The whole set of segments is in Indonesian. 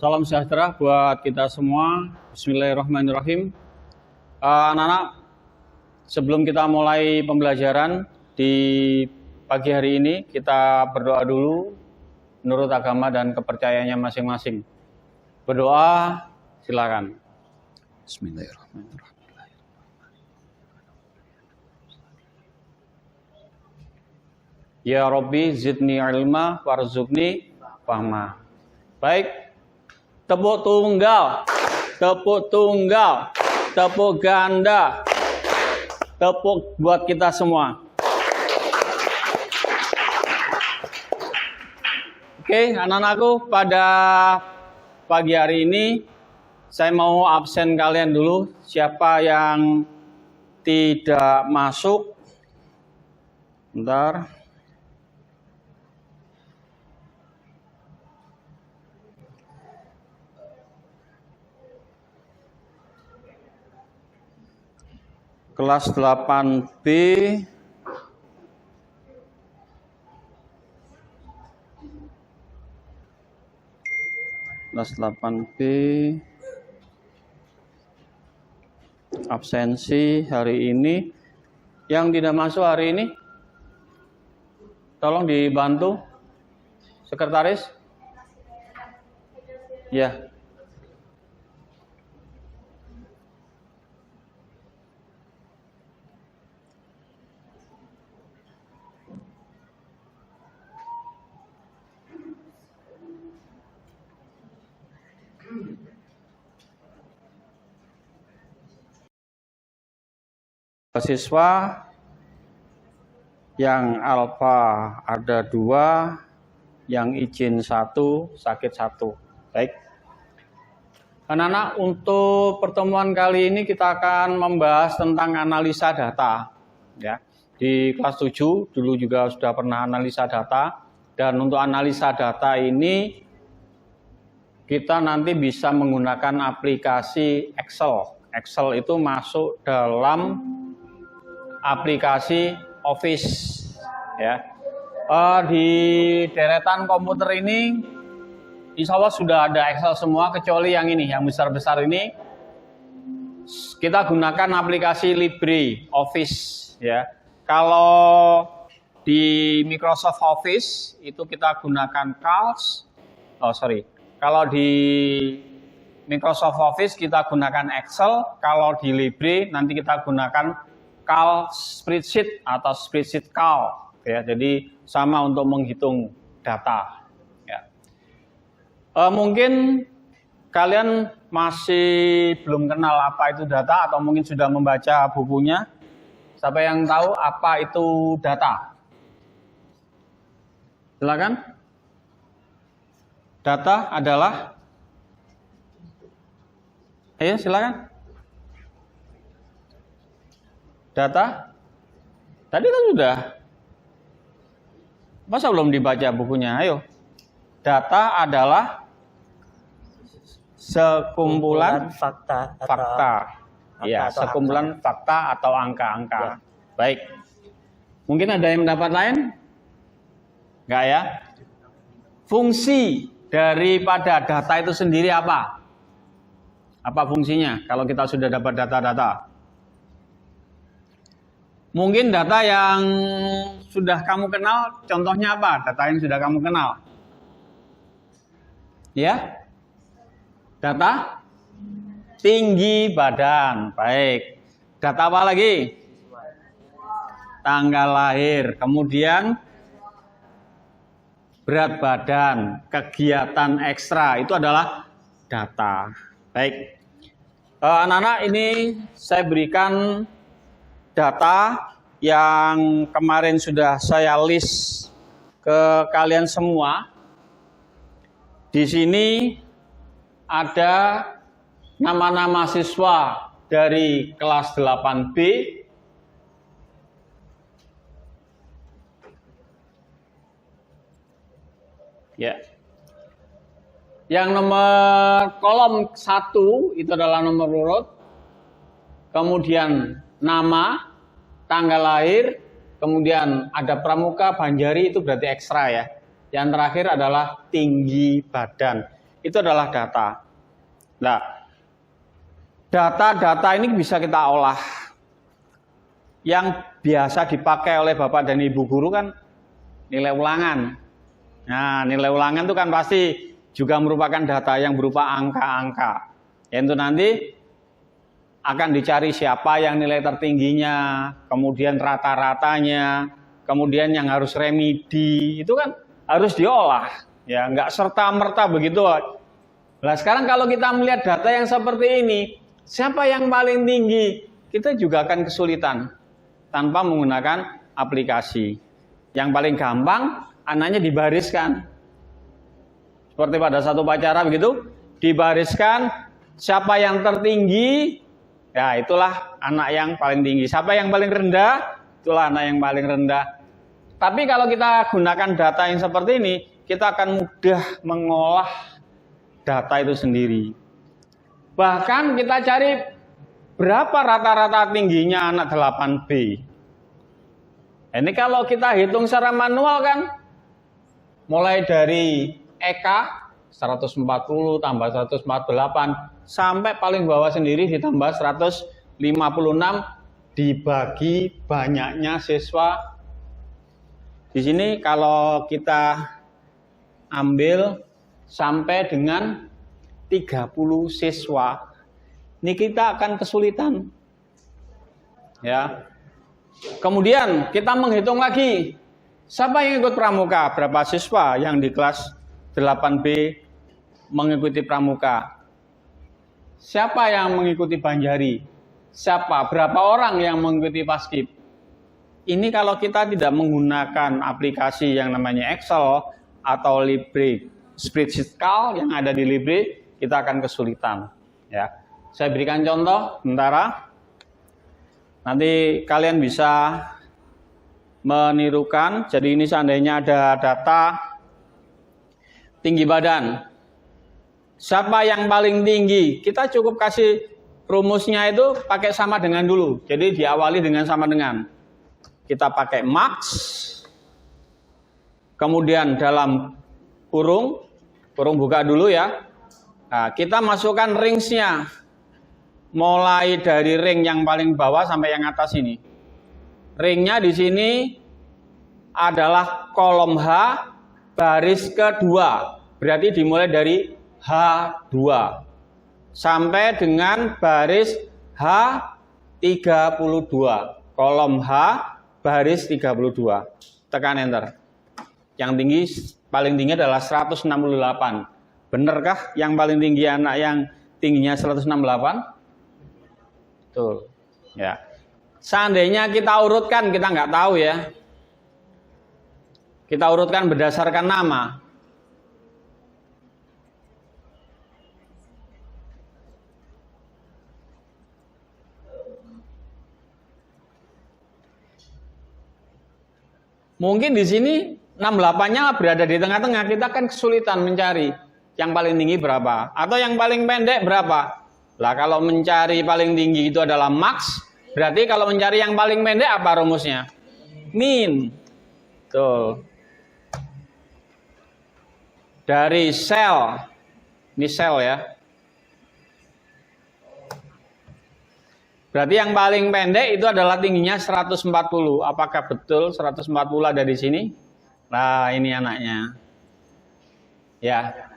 Salam sejahtera buat kita semua. Bismillahirrahmanirrahim. Anak-anak, sebelum kita mulai pembelajaran di pagi hari ini, kita berdoa dulu menurut agama dan kepercayaannya masing-masing. Berdoa, silakan. Bismillahirrahmanirrahim. Ya Rabbi zidni ilma warzuqni fahma. Baik, tepuk tunggal, tepuk tunggal, tepuk ganda, tepuk buat kita semua. Oke, anak-anakku, pada pagi hari ini saya mau absen kalian dulu. Siapa yang tidak masuk? Bentar. Kelas 8B absensi hari ini. Yang tidak masuk hari ini tolong dibantu sekretaris ya. Siswa yang alfa ada 2, yang izin 1, sakit 1. Baik. Anak-anak, untuk pertemuan kali ini kita akan membahas tentang analisa data. Ya. Di kelas 7 dulu juga sudah pernah analisa data, dan untuk analisa data ini kita nanti bisa menggunakan aplikasi Excel. Excel itu masuk dalam aplikasi Office ya. Di deretan komputer ini insya Allah sudah ada Excel semua, kecuali yang ini, yang besar-besar ini kita gunakan aplikasi LibreOffice ya. Kalau di Microsoft Office itu kita gunakan kalau di Microsoft Office kita gunakan Excel, kalau di Libre nanti kita gunakan spreadsheet atau spreadsheet cal ya. Jadi sama untuk menghitung data ya. Mungkin kalian masih belum kenal apa itu data, atau mungkin sudah membaca bukunya. Siapa yang tahu apa itu data? Silakan. Data adalah, ayo silakan. Data? Tadi kan sudah. Masa belum dibaca bukunya? Ayo. Data adalah sekumpulan fakta. Ya, sekumpulan fakta atau angka-angka. Ya. Baik. Mungkin ada yang mendapat lain? Enggak ya? Fungsi daripada data itu sendiri apa? Apa fungsinya kalau kita sudah dapat data-data? Mungkin data yang sudah kamu kenal, contohnya apa? Data yang sudah kamu kenal. Ya? Data tinggi badan. Baik. Data apa lagi? Tanggal lahir. Kemudian berat badan, kegiatan ekstra, itu adalah data. Baik. Anak-anak, ini saya berikan data yang kemarin sudah saya list ke kalian semua. Di sini ada nama-nama siswa dari kelas 8B. Ya. Yang nomor kolom 1 itu adalah nomor urut. Kemudian nama, tanggal lahir, kemudian ada pramuka, banjari, itu berarti ekstra ya. Yang terakhir adalah tinggi badan. Itu adalah data. Nah, data-data ini bisa kita olah. Yang biasa dipakai oleh Bapak dan Ibu guru kan nilai ulangan. Nah, nilai ulangan itu kan pasti juga merupakan data yang berupa angka-angka. Yaitu nanti akan dicari siapa yang nilai tertingginya, kemudian rata-ratanya, kemudian yang harus remedi, itu kan harus diolah. Ya, nggak serta-merta begitu. Nah, sekarang kalau kita melihat data yang seperti ini, siapa yang paling tinggi? Kita juga akan kesulitan tanpa menggunakan aplikasi. Yang paling gampang, anaknya dibariskan. Seperti pada satu upacara begitu, dibariskan siapa yang tertinggi, ya itulah anak yang paling tinggi. Siapa yang paling rendah, itulah anak yang paling rendah. Tapi kalau kita gunakan data yang seperti ini, kita akan mudah mengolah data itu sendiri. Bahkan kita cari berapa rata-rata tingginya anak 8B. Ini kalau kita hitung secara manual kan, mulai dari EK 140 tambah 148 sampai paling bawah sendiri ditambah 156 dibagi banyaknya siswa. Di sini kalau kita ambil sampai dengan 30 siswa, ini kita akan kesulitan. Ya. Kemudian kita menghitung lagi, siapa yang ikut pramuka, berapa siswa yang di kelas 8B mengikuti pramuka. Siapa yang mengikuti banjari? Siapa? Berapa orang yang mengikuti paskib? Ini kalau kita tidak menggunakan aplikasi yang namanya Excel atau Libre spreadsheet yang ada di Libre, kita akan kesulitan. Ya, saya berikan contoh sementara. Nanti kalian bisa menirukan. Jadi ini seandainya ada data tinggi badan. Siapa yang paling tinggi? Kita cukup kasih rumusnya itu pakai sama dengan dulu. Jadi diawali dengan sama dengan. Kita pakai max. Kemudian dalam kurung buka dulu ya. Nah, kita masukkan range-nya. Mulai dari ring yang paling bawah sampai yang atas ini. Ringnya di sini adalah kolom H baris kedua. Berarti dimulai dari H2 sampai dengan baris H32. Kolom H baris 32. Tekan enter. Yang tinggi paling tinggi adalah 168. Benarkah yang paling tinggi anak yang tingginya 168? Betul. Ya. Seandainya kita urutkan, kita nggak tahu ya. Kita urutkan berdasarkan nama. Mungkin di sini 68-nya berada di tengah-tengah, kita kan kesulitan mencari yang paling tinggi berapa atau yang paling pendek berapa. Lah kalau mencari paling tinggi itu adalah max, berarti kalau mencari yang paling pendek apa rumusnya? Min. Tuh. Dari sel. Ini sel ya. Berarti yang paling pendek itu adalah tingginya 140. Apakah betul 140 ada di sini? Nah, ini anaknya. Ya.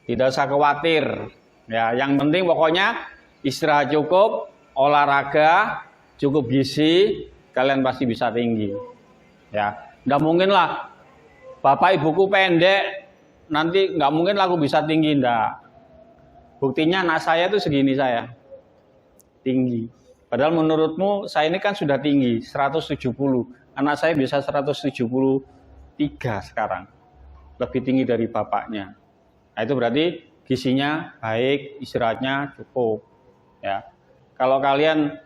Tidak usah khawatir. Ya, yang penting pokoknya istirahat cukup, olahraga, cukup gizi, kalian pasti bisa tinggi. Ya, nggak mungkin lah bapak ibuku pendek, nanti nggak mungkin lah aku bisa tinggi, ndak. Buktinya anak saya tuh segini saya, tinggi. Padahal menurutmu saya ini kan sudah tinggi, 170. Anak saya bisa 173 sekarang, lebih tinggi dari bapaknya. Nah itu berarti gizinya baik, istirahatnya cukup. Ya, kalau kalian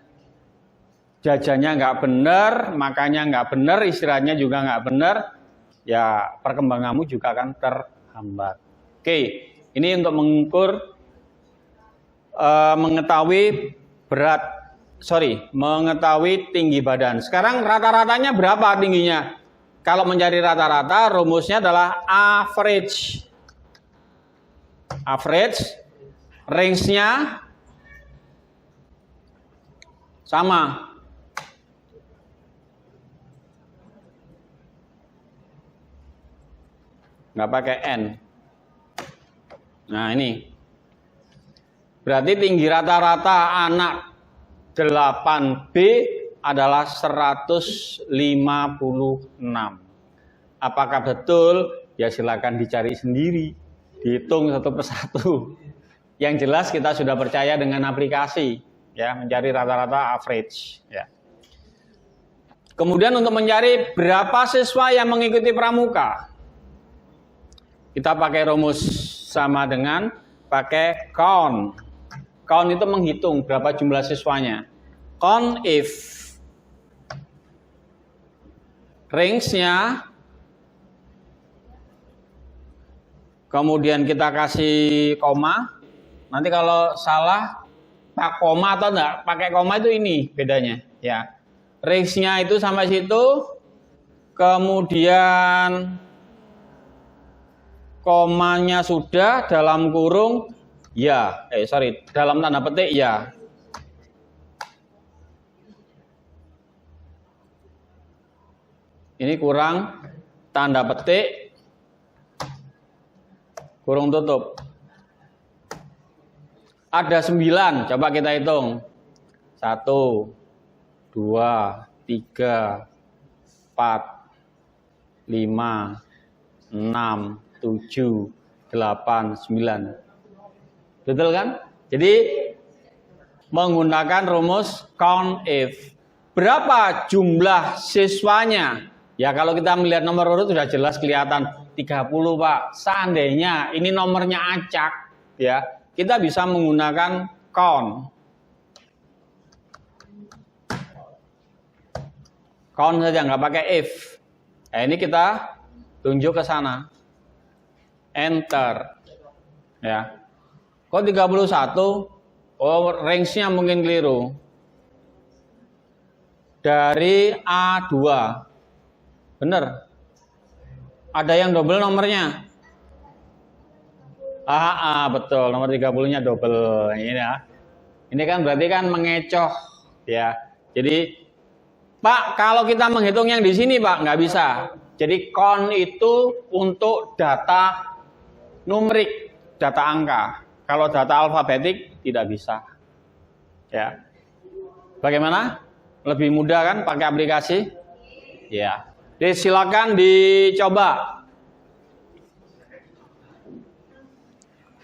jajannya nggak benar, makannya nggak benar, istirahatnya juga nggak benar, ya perkembanganmu juga akan terhambat. Oke, ini untuk mengukur, mengetahui berat mengetahui tinggi badan. Sekarang rata-ratanya berapa tingginya? Kalau mencari rata-rata, rumusnya adalah average. Average, range-nya sama. Nggak pakai N. Nah ini. Berarti tinggi rata-rata anak 8B adalah 156. Apakah betul? Ya silakan dicari sendiri, dihitung satu persatu. Yang jelas kita sudah percaya dengan aplikasi, ya, mencari rata-rata average. Ya. Kemudian untuk mencari berapa siswa yang mengikuti pramuka, kita pakai rumus sama dengan pakai count. Count itu menghitung berapa jumlah siswanya. Count if range-nya, kemudian kita kasih koma. Nanti kalau salah pak koma atau enggak pakai koma itu ini bedanya, ya. Range-nya itu sampai situ, kemudian komanya sudah dalam kurung ya, dalam tanda petik ya. Ini kurang tanda petik, kurung tutup. Ada 9, coba kita hitung. 1, 2, 3, 4, 5, 6, 7, 8, 9. Betul kan? Jadi menggunakan rumus count if. Berapa jumlah siswanya? Ya kalau kita melihat nomor urut sudah jelas kelihatan 30 Pak. Seandainya ini nomornya acak, ya kita bisa menggunakan count. Count saja, nggak pakai if. Nah, ini kita tunjuk ke sana. Enter. Ya. Kok 31? Oh, range-nya mungkin keliru. Dari A2. Bener. Ada yang double nomornya. Betul, nomor 30-nya double. Ini ya. Ini kan berarti kan mengecoh, ya. Jadi, Pak, kalau kita menghitung yang di sini, Pak, nggak bisa. Jadi count itu untuk data numerik, data angka. Kalau data alfabetik tidak bisa. Ya. Bagaimana? Lebih mudah kan pakai aplikasi? Ya. Jadi silakan dicoba.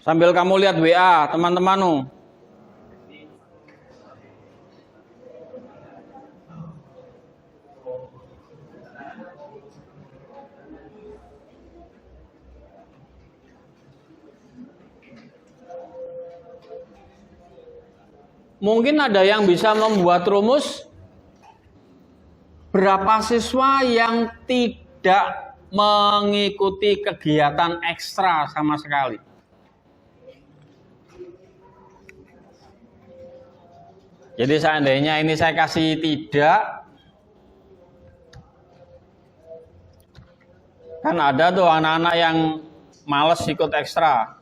Sambil kamu lihat WA teman-temanmu. Mungkin ada yang bisa membuat rumus berapa siswa yang tidak mengikuti kegiatan ekstra sama sekali. Jadi seandainya ini saya kasih tidak, kan ada tuh anak-anak yang males ikut ekstra.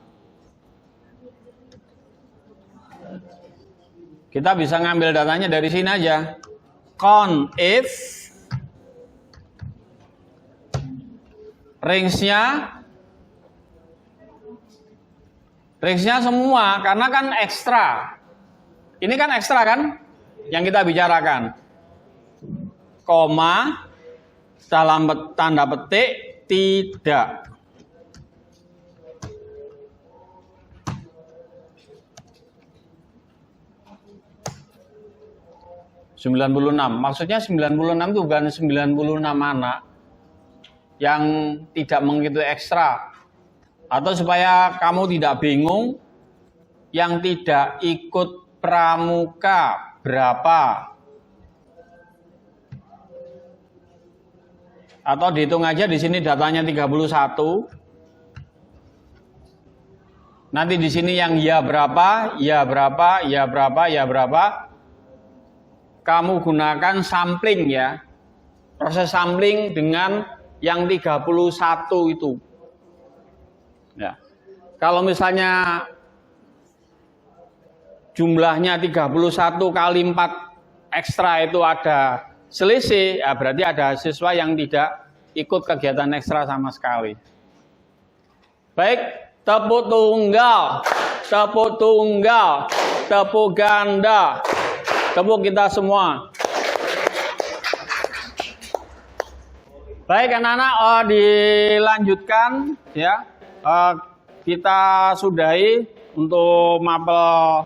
Kita bisa ngambil datanya dari sini aja. Count if range-nya semua, karena kan ekstra. Ini kan ekstra kan yang kita bicarakan. Koma dalam tanda petik tidak. 96. Maksudnya 96 itu bukan 96 anak yang tidak mengikuti ekstra. Atau supaya kamu tidak bingung, yang tidak ikut pramuka berapa? Atau dihitung aja di sini datanya 31. Nanti di sini yang ya berapa, ya berapa, ya berapa, ya berapa. kamu gunakan sampling ya. Proses sampling dengan yang 31 itu. Ya. Kalau misalnya jumlahnya 31 kali 4 ekstra itu ada selisih, ya berarti ada siswa yang tidak ikut kegiatan ekstra sama sekali. Baik, tepuk tunggal, tepuk tunggal, tepuk ganda, tepuk kita semua. Baik anak-anak, dilanjutkan ya. Kita sudahi untuk mapel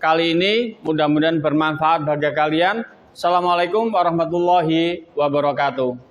kali ini. Mudah-mudahan bermanfaat bagi kalian. Assalamualaikum warahmatullahi wabarakatuh.